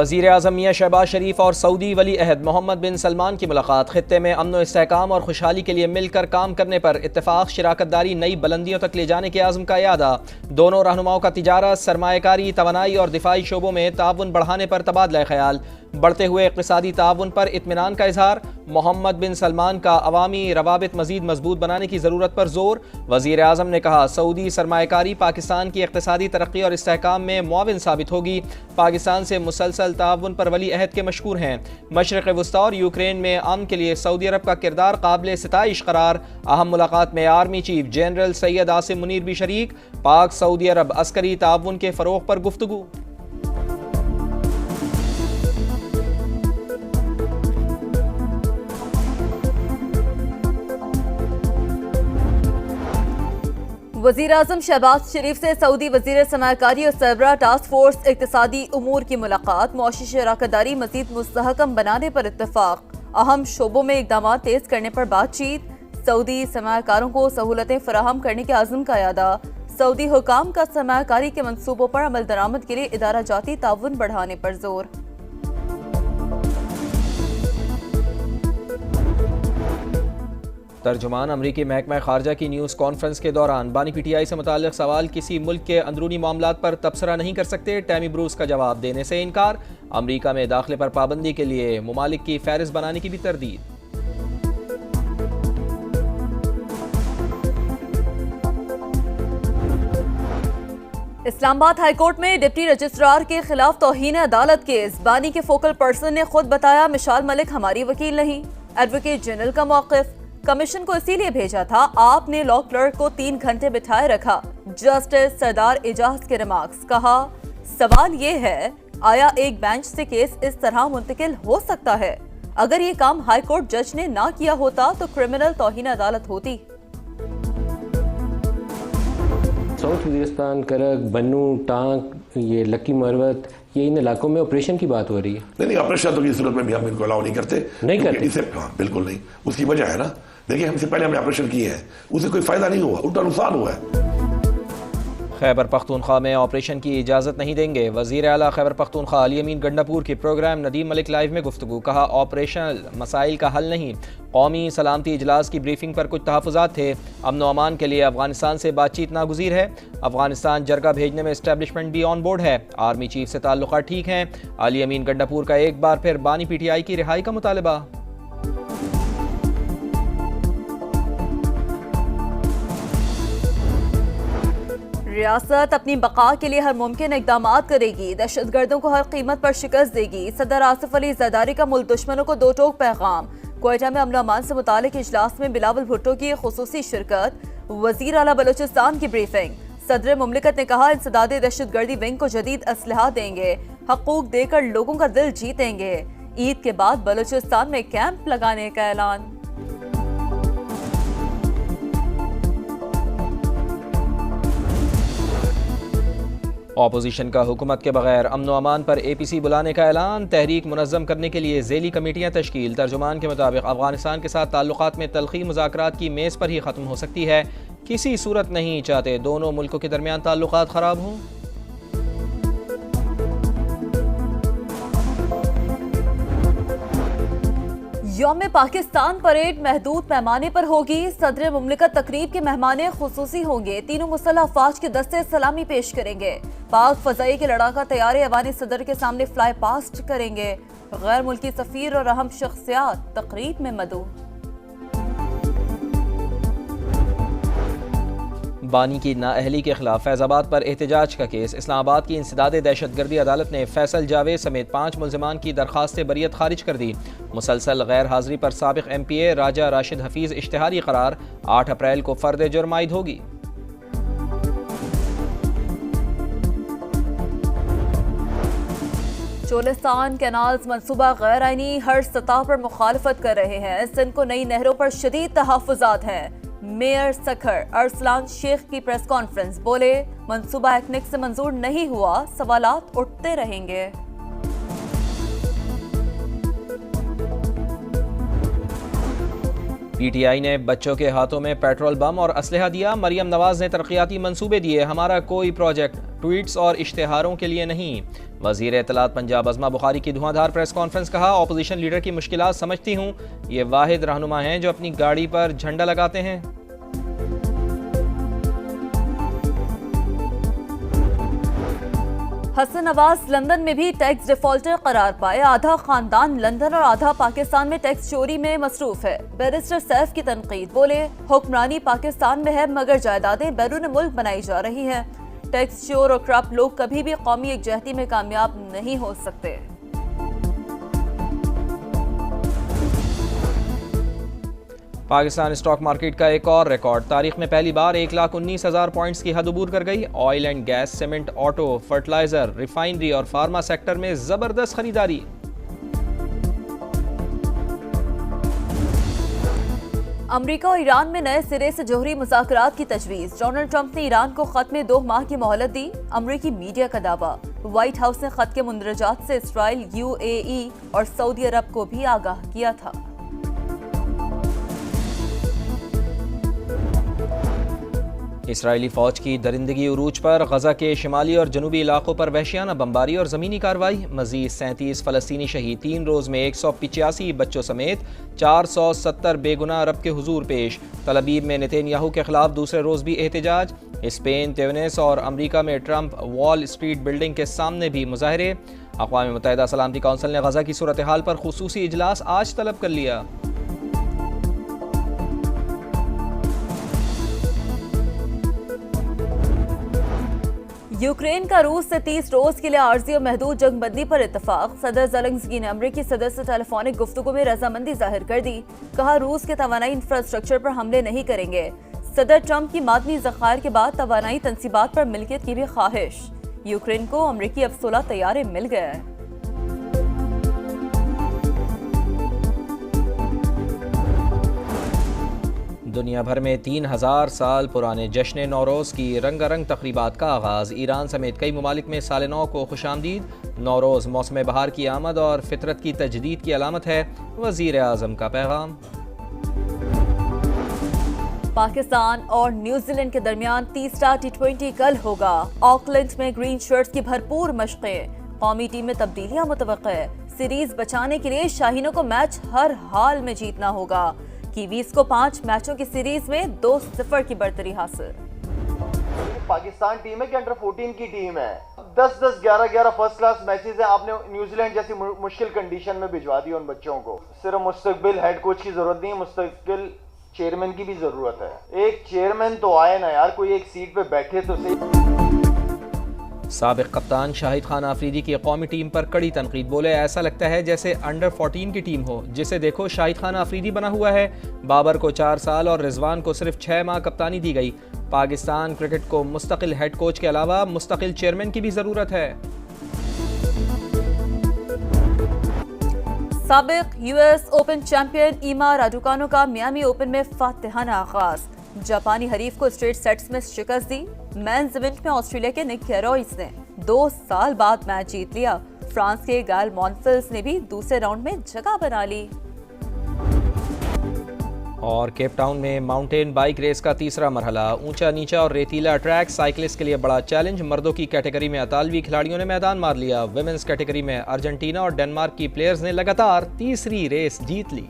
वज़ीर आज़म मियां शहबाज शरीफ और सऊदी वली अहद मोहम्मद बिन सलमान की मुलाकात। खित्ते में अमन व इस्तेहकाम और खुशहाली के लिए मिलकर काम करने पर इत्तेफाक, शराकतदारी नई बुलंदियों तक ले जाने के आज़म का यादा। दोनों रहनुमाओं का तिजारत, सरमायाकारी, तवानाई और दिफाई शोबों में ताउन बढ़ाने पर तबादला ख्याल। बढ़ते हुए इक़्तिसादी ताउन पर इत्मीनान का इजहार। मोहम्मद बिन सलमान का अवामी रवाबित मज़ीद मजबूत बनाने की ज़रूरत पर जोर। वज़ीर आज़म ने कहा, सऊदी सरमायाकारी पाकिस्तान की इक़्तिसादी तरक्की और इस्तेहकाम में मुआविन साबित होगी। पाकिस्तान से मुसलसल ताउन पर वली अहद के मशकूर हैं। मशरिक़ वस्ता और यूक्रेन में अमन के लिए सऊदी अरब का किरदार काबिल सिताइश करार। अहम मुलाकात में army chief general Syed Asim Munir भी शरीक। पाक सऊदी अरब अस्करी ताउन के फ़रोग़ पर गुफ्तगू। वज़ीर आज़म शहबाज शरीफ से सऊदी वज़ीर सरमायाकारी और सरबराह टास्क फोर्स इक़्तिसादी उमूर की मुलाकात। मुआशी शराकतदारी मज़ीद मुस्तहकम बनाने पर इत्तफ़ाक़। अहम शोबों में इक़दाम तेज़ करने पर बातचीत। सऊदी सरमायाकारों को सहूलतें फराहम करने के आज़म का यादा। सऊदी हुकाम का सरमायाकारी के मनसूबों पर अमल दरामद के लिए इदारा जाती ताउन बढ़ाने पर जोर। तर्जुमान अमरीकी महकमा खारजा की न्यूज़ कॉन्फ्रेंस के दौरान बानी PTI से मुताल्लिक़ सवाल, किसी मुल्क के अंदरूनी मामलात पर तबसरा नहीं कर सकते। टैमी ब्रूस का जवाब देने से इनकार। अमरीका में दाखिले पर पाबंदी के लिए मुमालिक की फहरिस्त बनाने की भी तरदीद। इस्लामाबाद हाईकोर्ट में डिप्टी रजिस्ट्रार के खिलाफ तौहीन अदालत केस। बानी के फोकल पर्सन ने खुद बताया, मिशाल मलिक हमारी वकील नहीं। एडवोकेट जनरल का मौक़िफ़, कमीशन को इसीलिए भेजा था, आपने लॉ क्लर्क को 3 घंटे बिठाए रखा। जस्टिस सरदार एजाज के रिमार्क्स। कहा, सवाल ये है, आया एक बेंच से केस इस तरह मुंतकिल हो सकता है? अगर ये काम हाई कोर्ट जज ने ना किया होता तो क्रिमिनल तौहीन अदालत होती। साउथ वजीरिस्तान, करक, बन्नू, टांक, ये लक्की मरवत, ये इन इलाकों में ऑपरेशन की बात हो रही है। नहीं, ऑपरेशन तो की सूरत में भी हम इनको अलाउ नहीं करते। हाँ, बिल्कुल नहीं। उसकी वजह है ना, देखिए हमसे पहले हमने ऑपरेशन किए हैं, उससे कोई फायदा नहीं हुआ, उल्टा नुकसान हुआ है। खैबर पख्तूनख्वा में ऑपरेशन की इजाज़त नहीं देंगे। वज़ीर आला खैबर पख्तूनख्वा अली अमीन गंडापुर की प्रोग्राम नदीम मलिक लाइव में गुफ्तगू। कहा, ऑपरेशनल मसाइल का हल नहीं, कौमी सलामती इजलास की ब्रीफिंग पर कुछ तहफ़्फ़ुज़ात थे। अमन व अमान के लिए अफगानिस्तान से बातचीत नागुज़ीर है। अफगानिस्तान जरगा भेजने में इस्टेब्लिशमेंट भी ऑन बोर्ड है। आर्मी चीफ से ताल्लुकात ठीक हैं। अली अमीन गंडापुर का एक बार फिर बानी PTI की रिहाई का मुतालबा। रियासत अपनी बका के लिए हर मुमकिन इकदाम करेगी, दहशतगर्दों को हर कीमत पर शिकस्त देगी। सदर आसिफ अली जरदारी का मुल्क दुश्मनों को 2 टोक पैगाम। क्वेटा में अमन अमान से मुतालिक इजलास में बिलावल भुट्टो की खुसूसी शिरकत। वजीर आला बलोचिस्तान की ब्रीफिंग। सदर मुमलिकत ने कहा, इंसदादे दहशतगर्दी विंग को जदीद असलहा देंगे, हकूक देकर लोगों का दिल जीतेंगे। ईद के बाद बलोचिस्तान में कैंप लगाने का ऐलान। ऑपोजिशन का हुकूमत के बगैर अमन व अमान पर APC बुलाने का ऐलान। तहरीक मुनज़्ज़म करने के लिए ज़ेली कमेटियाँ तश्कील। तर्जुमान के मुताबिक अफगानिस्तान के साथ ताल्लुकात में तलखी मुज़ाकरात की मेज़ पर ही ख़त्म हो सकती है। किसी सूरत नहीं चाहते दोनों मुल्कों के दरमियान ताल्लुकात ख़राब हों। यौम पाकिस्तान परेड महदूद पैमाने पर होगी। सदर मुमलिकत तकरीब के मेहमान खुसूसी होंगे। तीनों मुसल्लह अफवाज के दस्ते सलामी पेश करेंगे। पाक फजाई के लड़ाका तैयारे अवानी सदर के सामने फ्लाई पास्ट करेंगे। गैर मुल्की सफीर और अहम शख्सियात तकरीब में मदऊ। बानी की नाअहली के खिलाफ फैजाबाद पर एहतजाज का केस। इस्लामाबाद की इंसदादे दहशतगर्दी अदालत ने फैसल जावेद समेत 5 मुल्ज़िमान की दरख्वास्त बरियत खारिज कर दी। मुसलसल गैर हाजिरी पर साबिक MPA राजा राशिद हफीज इश्तिहारी करार। 8 अप्रैल को फर्द जुर्म आयद होगी। चोलिस्तान कैनाल्स मनसूबा गैर आईनी, हर सतह पर मुखालफत कर रहे हैं। सिंध को नई नहरों पर शदीद तहफ़्फ़ुज़ात हैं। मेयर सखर अरसलान शेख की प्रेस कॉन्फ्रेंस, बोले, मंसूबा एक्निक से मंजूर नहीं हुआ, सवालात उठते रहेंगे। PTI ने बच्चों के हाथों में पेट्रोल बम और असलहा दिया। मरियम नवाज ने तरक्याती मंसूबे दिए, हमारा कोई प्रोजेक्ट ट्वीट्स और इश्तेहारों के लिए नहीं। वज़ीर इत्तलात पंजाब अज़मा बुखारी की धुआंधार प्रेस कॉन्फ्रेंस, कहा अपोजिशन लीडर की मुश्किलात समझती हूँ, ये वाहिद रहनुमा हैं जो अपनी गाड़ी पर झंडा लगाते हैं। हसन नवाज लंदन में भी टैक्स डिफॉल्टर करार पाए। आधा खानदान लंदन और आधा पाकिस्तान में टैक्स चोरी में मसरूफ है। बैरिस्टर सैफ की तनकीद, बोले हुक्मरानी पाकिस्तान में है मगर जायदादें बैरून मुल्क बनाई जा रही हैं। टैक्स चोर और करप्ट लोग कभी भी कौमी यकजहती में कामयाब नहीं हो सकते। पाकिस्तान स्टॉक मार्केट का एक और रिकॉर्ड, तारीख में पहली बार 1,19,000 पॉइंट्स की हद अबूर कर गई। Oil and gas, cement, auto, fertiliser, refinery और फार्मा सेक्टर में जबरदस्त खरीदारी। अमरीका और ईरान में नए सिरे से जौहरी मुज़ाकरात की तजवीज़। डोनाल्ड ट्रंप ने ईरान को खत में 2 माह की मोहलत दी। अमरीकी मीडिया का दावा, व्हाइट हाउस ने खत के मुंदरजात से इसराइल, UAE और सऊदी अरब को भी आगाह किया था। इसराइली फौज की दरिंदगी उरूज पर, गजा के शिमाली और जनूबी इलाकों पर वहशियाना बमबारी और ज़मीनी कार्रवाई। मजीद 37 फ़लस्तीनी शहीद, 3 रोज़ में 185 बच्चों समेत 470 बेगुनाह अरब के हुजूर पेश। तल अबीब में नेतन्याहू के खिलाफ दूसरे रोज़ भी एहतजाज। स्पेन, ट्यूनिस और अमरीका में ट्रंप वॉल स्ट्रीट बिल्डिंग के सामने भी मुजाहरे। अक़वाम मुत्तहिदा सलामती कौंसिल ने गजा की सूरत हाल पर खुसूसी इजलास आज तलब कर लिया। यूक्रेन का रूस से 30 रोज के लिए आर्जी और महदूद जंगबंदी पर इत्तफाक। सदर ज़ेलेंस्की ने अमरीकी सदर से टेलीफोनिक गुफ्तगू में रजामंदी जाहिर कर दी। कहा रूस के तवानाई इंफ्रास्ट्रक्चर पर हमले नहीं करेंगे। सदर ट्रंप की मादनी ज़खायर के बाद तवानाई तनसीबात पर मिल्कियत की भी ख्वाहिश। यूक्रेन को अमरीकी F-16 तैयारे मिल गए। दुनिया भर में 3000 साल पुराने जश्न नौरोज़ की रंगारंग तक़रीबात का आगाज़। ईरान समेत कई ममालिक में साल नौ को खुशामदीद। नौरोज़ मौसम बहार की आमद और फितरत की तजदीद की अलामत है, वज़ीर आज़म का पैगाम। पाकिस्तान और न्यूजीलैंड के दरमियान तीसरा T20 कल होगा। ऑकलैंड में ग्रीन शर्ट्स की भरपूर मशक़ें। कौमी टीम में तब्दीलियां मुतवक्के। सीरीज बचाने के लिए शाहीनों को मैच हर हाल में जीतना होगा। कीवीज को 5 मैचों की सीरीज में 2-0 की बढ़तरी हासिल। पाकिस्तान टीम है कि अंडर 14 की टीम है। 10-10, 11-11 फर्स्ट क्लास मैचेस हैं। आपने न्यूजीलैंड जैसी मुश्किल कंडीशन में भिजवा दिया उन बच्चों को। सिर्फ मुस्तकबिल हेड कोच की जरूरत नहीं है, मुस्तकबिल चेयरमैन की भी जरूरत है। एक चेयरमैन तो आए ना यार, कोई एक सीट पे बैठे तो सही। साबिक कप्तान शाहिद खान आफरीदी की कौमी टीम पर कड़ी तनकीद, बोले ऐसा लगता है जैसे अंडर 14 की टीम हो। जिसे देखो शाहिद खान आफरीदी बना हुआ है। बाबर को 4 साल और रिजवान को सिर्फ 6 माह कप्तानी दी गई। पाकिस्तान क्रिकेट को मुस्तकिल हेड कोच के अलावा मुस्तकिल चेयरमैन की भी जरूरत है। साबिक US ओपन चैंपियन ईमा राडुकानो का मियामी ओपन में फातिहाना आगाज। जापानी हरीफ को स्ट्रेट सेट्स में शिकस्त दी। मेंस इवेंट में ऑस्ट्रेलिया के निक कैरोइस ने 2 साल बाद मैच जीत लिया। फ्रांस के गायल मॉनफिल्स ने भी दूसरे राउंड में जगह बना ली। और केप टाउन में माउंटेन बाइक रेस का तीसरा मरहला, ऊंचा नीचा और रेतीला ट्रैक साइकिलिस्ट के लिए बड़ा चैलेंज। मर्दों की कैटेगरी में अतालवी खिलाड़ियों ने मैदान मार लिया। विमेंस कैटेगरी में अर्जेंटीना और डेनमार्क की प्लेयर्स ने लगातार तीसरी रेस जीत ली।